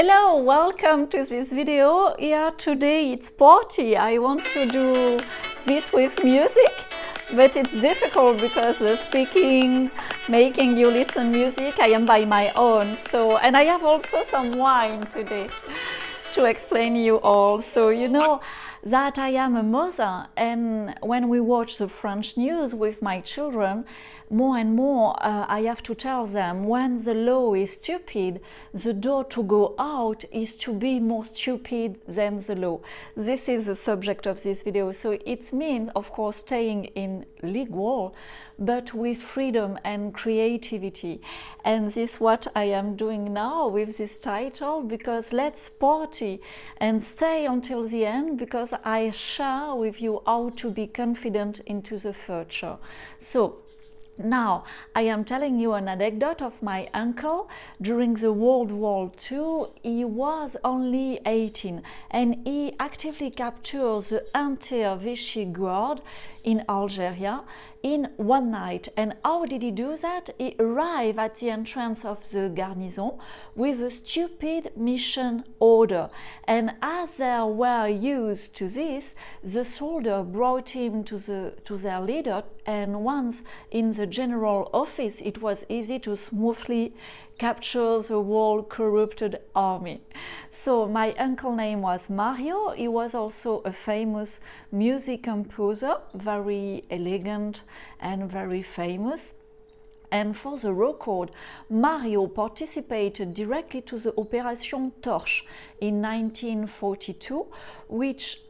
Hello, welcome to this video. Here today it's party. I want to do this with music, but it's difficult because the speaking, making you listen music, I am by my own. And I have also some wine today to explain you all. So you know that I am a mother, and when we watch the French news with my children, more and more I have to tell them when the law is stupid, the door to go out is to be more stupid than the law. This is the subject of this video. So it means, of course, staying in legal, but with freedom and creativity. And this is what I am doing now with this title, because let's party and stay until the end, because I share with you how to be confident into the future. So now, I am telling you an anecdote of my uncle. During the World War II, he was only 18 and he actively captured the entire Vichy Guard in Algeria in one night. And how did he do that? He arrived at the entrance of the garrison with a stupid mission order. And as they were used to this, the soldier brought him to their leader, and once in the general office, it was easy to smoothly capture the whole corrupted army. So my uncle's name was Mario. He was also a famous music composer, very elegant and very famous. And for the record, Mario participated directly to the Operation Torche in 1942, which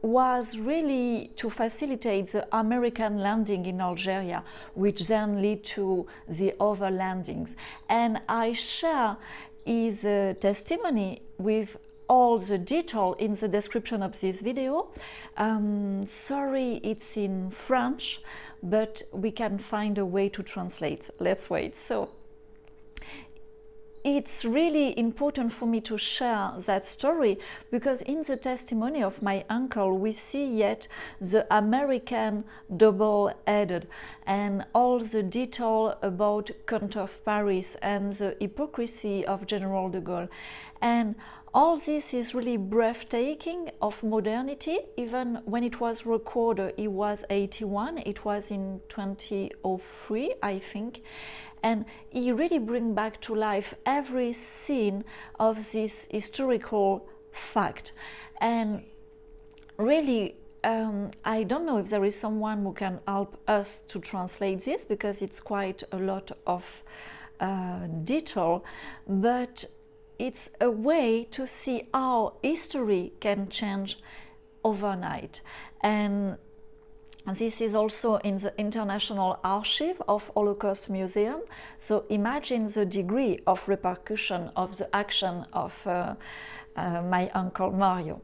was really to facilitate the American landing in Algeria, which then led to the other landings. And I share his testimony with all the detail in the description of this video. Sorry, it's in French, but we can find a way to translate. Let's wait. So it's really important for me to share that story, because in the testimony of my uncle we see yet the American double-headed and all the detail about Count of Paris and the hypocrisy of General de Gaulle. And all this is really breathtaking of modernity. Even when it was recorded, it was 81, it was in 2003, I think. And he really brings back to life every scene of this historical fact. And really, I don't know if there is someone who can help us to translate this, because it's quite a lot of detail, but it's a way to see how history can change overnight. And this is also in the International Archive of Holocaust Museum. So imagine the degree of repercussion of the action of my uncle Mario.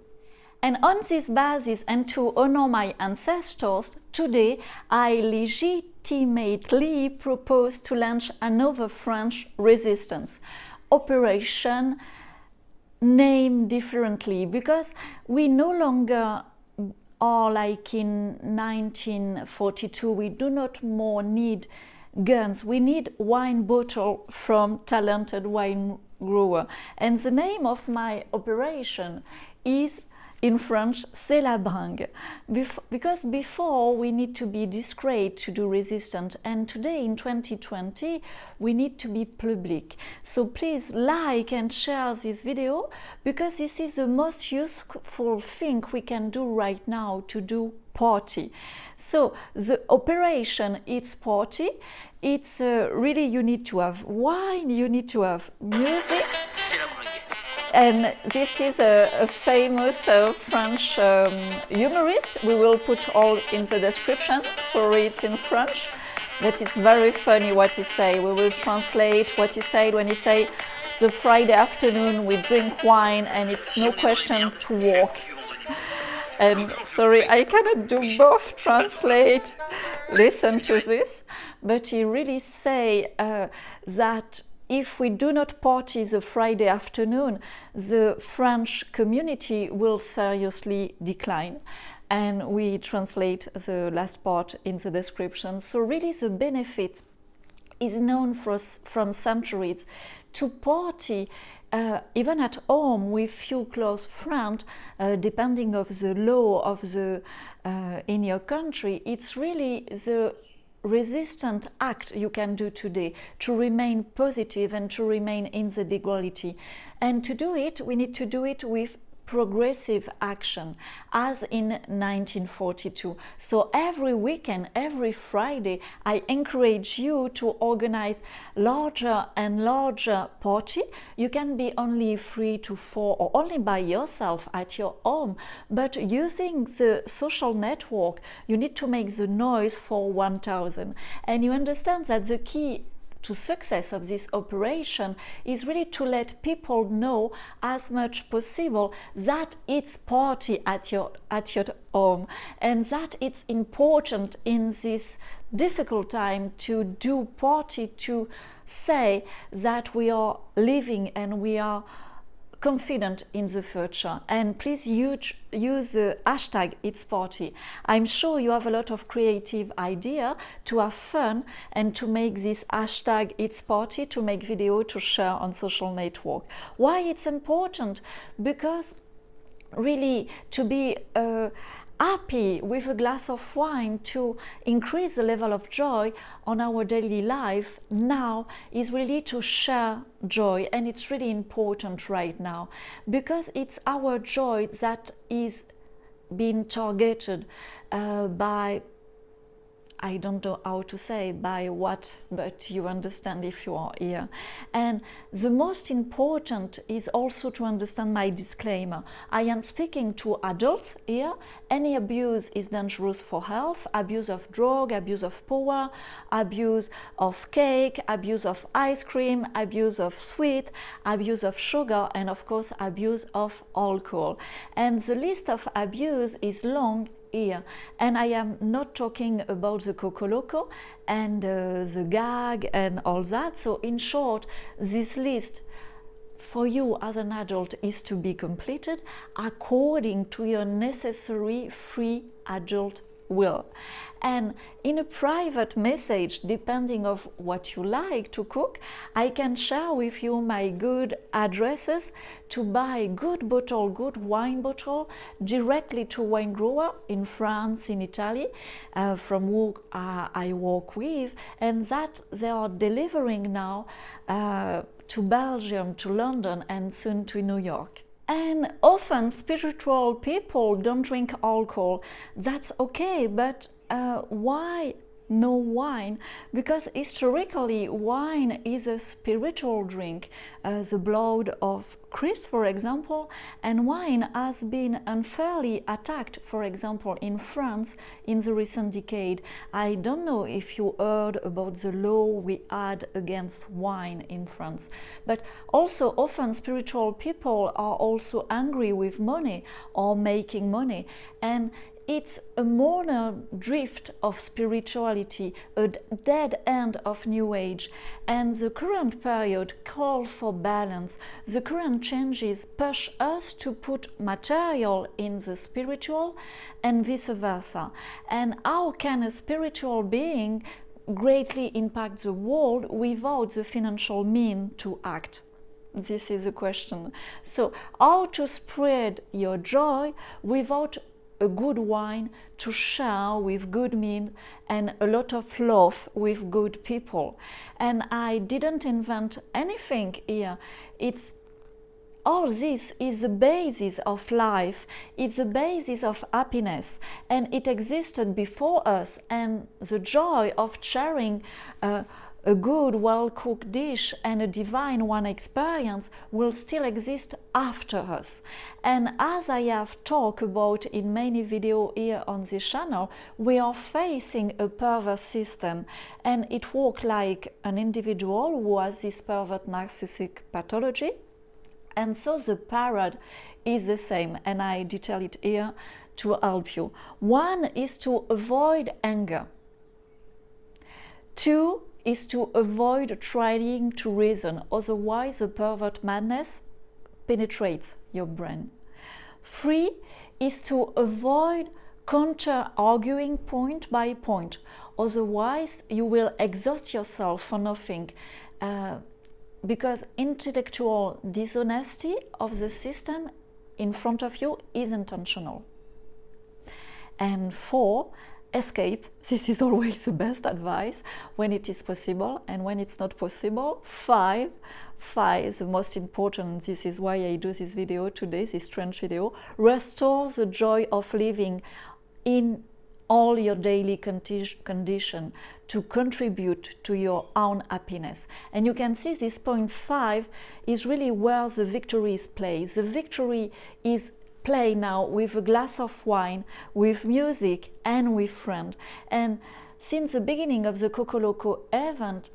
And on this basis, and to honor my ancestors, today I legitimately propose to launch another French resistance operation, named differently, because we no longer are like in 1942. We do not more need guns. We need wine bottle from talented wine grower. And the name of my operation is, in French, c'est la bringue. Because before we need to be discreet to do resistance, and today in 2020 we need to be public. So please like and share this video, because this is the most useful thing we can do right now to do party. So the operation, it's party. It's really, you need to have wine, you need to have music. And this is a famous French humorist. We will put all in the description, sorry it's in French, but it's very funny what he say. We will translate what he said when he say, the Friday afternoon we drink wine and it's no question to walk. And sorry, I cannot do both, translate, listen to this, but he really say that if we do not party the Friday afternoon, the French community will seriously decline. And we translate the last part in the description. So really the benefit is known from centuries to party even at home with few close friends, depending of the law of the in your country. It's really the resistant act you can do today to remain positive and to remain in the equality. And to do it, we need to do it with progressive action, as in 1942. So every weekend, every Friday, I encourage you to organize larger and larger party. You can be only 3 to 4 or only by yourself at your home, but using the social network, you need to make the noise for 1,000. And you understand that the key to success of this operation is really to let people know as much possible that it's party at your home, and that it's important in this difficult time to do party, to say that we are living and we are confident in the future. And please use the hashtag It's Party. I'm sure you have a lot of creative idea to have fun and to make this hashtag It's Party, to make video to share on social network. Why it's important? Because really to be happy with a glass of wine, to increase the level of joy on our daily life now, is really to share joy. And it's really important right now, because it's our joy that is being targeted by, I don't know how to say by what, but you understand if you are here. And the most important is also to understand my disclaimer. I am speaking to adults here. Any abuse is dangerous for health. Abuse of drug, abuse of power, abuse of cake, abuse of ice cream, abuse of sweet, abuse of sugar, and of course abuse of alcohol. And the list of abuse is long here, and I am not talking about the Coco Loco and the gag and all that. So in short, this list for you as an adult is to be completed according to your necessary free adult will. And in a private message, depending of what you like to cook, I can share with you my good addresses to buy good bottle, good wine bottle directly to wine grower in France, in Italy, from who I work with, and that they are delivering now to Belgium, to London, and soon to New York. And often spiritual people don't drink alcohol. That's okay, but why no wine? Because historically wine is a spiritual drink, the blood of Christ, for example, and wine has been unfairly attacked, for example, in France in the recent decade. I don't know if you heard about the law we had against wine in France, but also often spiritual people are also angry with money or making money, and it's a modern drift of spirituality, a dead end of New Age. And the current period calls for balance. The current changes push us to put material in the spiritual and vice versa. And how can a spiritual being greatly impact the world without the financial means to act? This is the question. So how to spread your joy without a good wine to share with good men and a lot of love with good people. And I didn't invent anything here. It's all this is the basis of life. It's the basis of happiness, and it existed before us. And the joy of sharing a good, well-cooked dish and a divine one experience will still exist after us. And as I have talked about in many videos here on this channel, we are facing a perverse system, and it works like an individual who has this pervert narcissistic pathology. And so the parade is the same, and I detail it here to help you. One is to avoid anger. Two is to avoid trying to reason, otherwise the pervert madness penetrates your brain. 3 is to avoid counter-arguing point by point, otherwise you will exhaust yourself for nothing, because intellectual dishonesty of the system in front of you is intentional. And 4, escape. This is always the best advice when it is possible, and when it's not possible, 5 is the most important. This is why I do this video today, this strange video. Restore the joy of living in all your daily condition to contribute to your own happiness. And you can see this point 5 is really where the victory is played. The victory is play now with a glass of wine, with music, and with friends. And since the beginning of the Coco Loco event,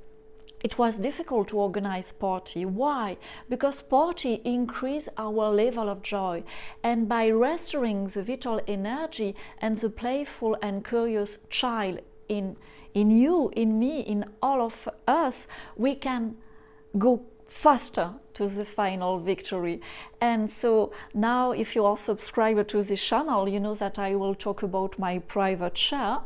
it was difficult to organize party. Why? Because party increase our level of joy, and by restoring the vital energy and the playful and curious child in you, in me, in all of us, we can go faster to the final victory. And so now, if you are subscriber to this channel, you know that I will talk about my private share.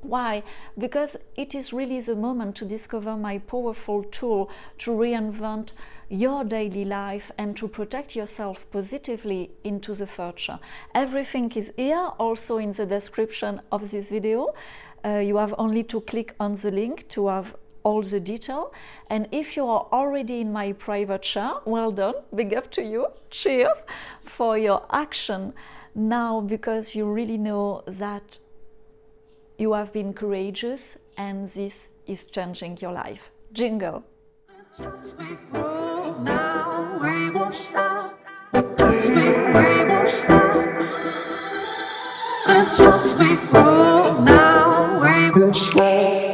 Why? Because it is really the moment to discover my powerful tool to reinvent your daily life and to protect yourself positively into the future. Everything is here, also in the description of this video. You have only to click on the link to have all the detail. And if you are already in my private share, well done, big up to you, cheers for your action now, because you really know that you have been courageous and this is changing your life. Jingle. Now we won't stop. We won't stop. The jobs we grow now we won't stop.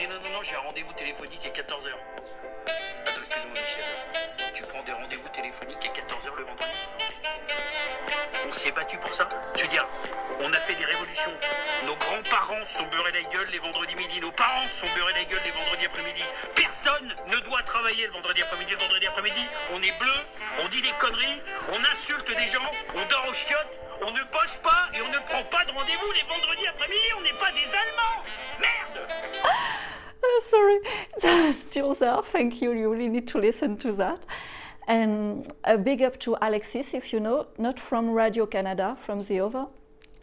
Il me dit non, j'ai un rendez-vous téléphonique à 14h. Attends, excuse-moi Michel. Tu prends des rendez-vous téléphoniques à 14h le vendredi? On s'y est battu pour ça? Je veux dire, on a fait des révolutions. Nos grands-parents se sont beurrés la gueule les vendredis midi. Nos parents se sont beurrés la gueule les vendredis après-midi. Personne ne doit travailler le vendredi après-midi. Le vendredi après-midi, on est bleu, on dit des conneries, on insulte des gens, on dort aux chiottes, on ne bosse pas et on ne prend pas de rendez-vous les vendredis après-midi. On n'est pas des Allemands. Merde! Sorry, that's still there. Thank you. You really need to listen to that. And a big up to Alexis, if you know, not from Radio Canada, from the other.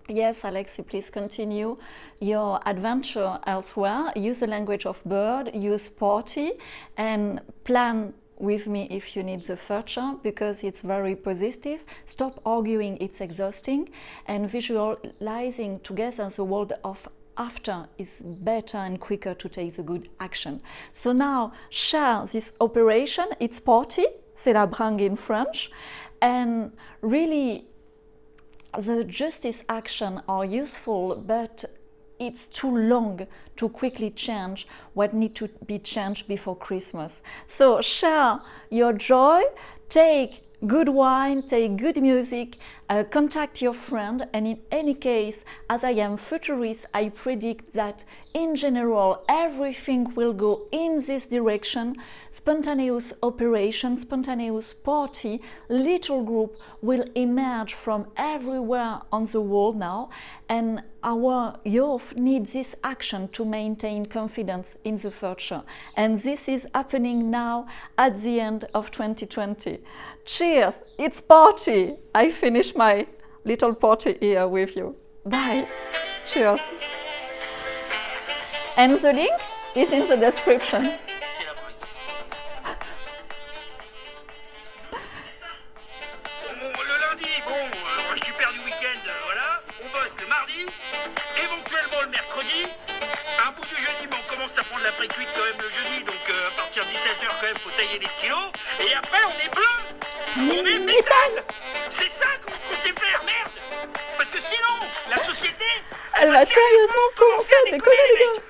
Yes, Alexis, please continue your adventure elsewhere. Use the language of bird, use party, and plan with me if you need the future, because it's very positive. Stop arguing, it's exhausting, and visualizing together the world of after is better and quicker to take the good action. So now share this operation. It's party, c'est la bringue in French, and really the justice action are useful, but it's too long to quickly change what needs to be changed before Christmas. So share your joy, take good wine, take good music, contact your friend, and in any case, as I am futurist, I predict that in general everything will go in this direction. Spontaneous operation, spontaneous party, little group will emerge from everywhere on the world now, and our youth needs this action to maintain confidence in the future. And this is happening now at the end of 2020. Cheers, it's party. I finish my little party here with you. Bye. Cheers. And the link is in the description. Le lundi, bon, je suis père du week-end, voilà. On bosse le mardi, éventuellement le mercredi, un bout du jeudi prendre la pré-cuite quand même le jeudi, donc à partir de 17h quand même, faut tailler les stylos. Et après, on est bleu. On est métal. C'est ça qu'on sait faire, merde. Parce que sinon, la société, Elle va sérieusement commencer à déconner, les gars.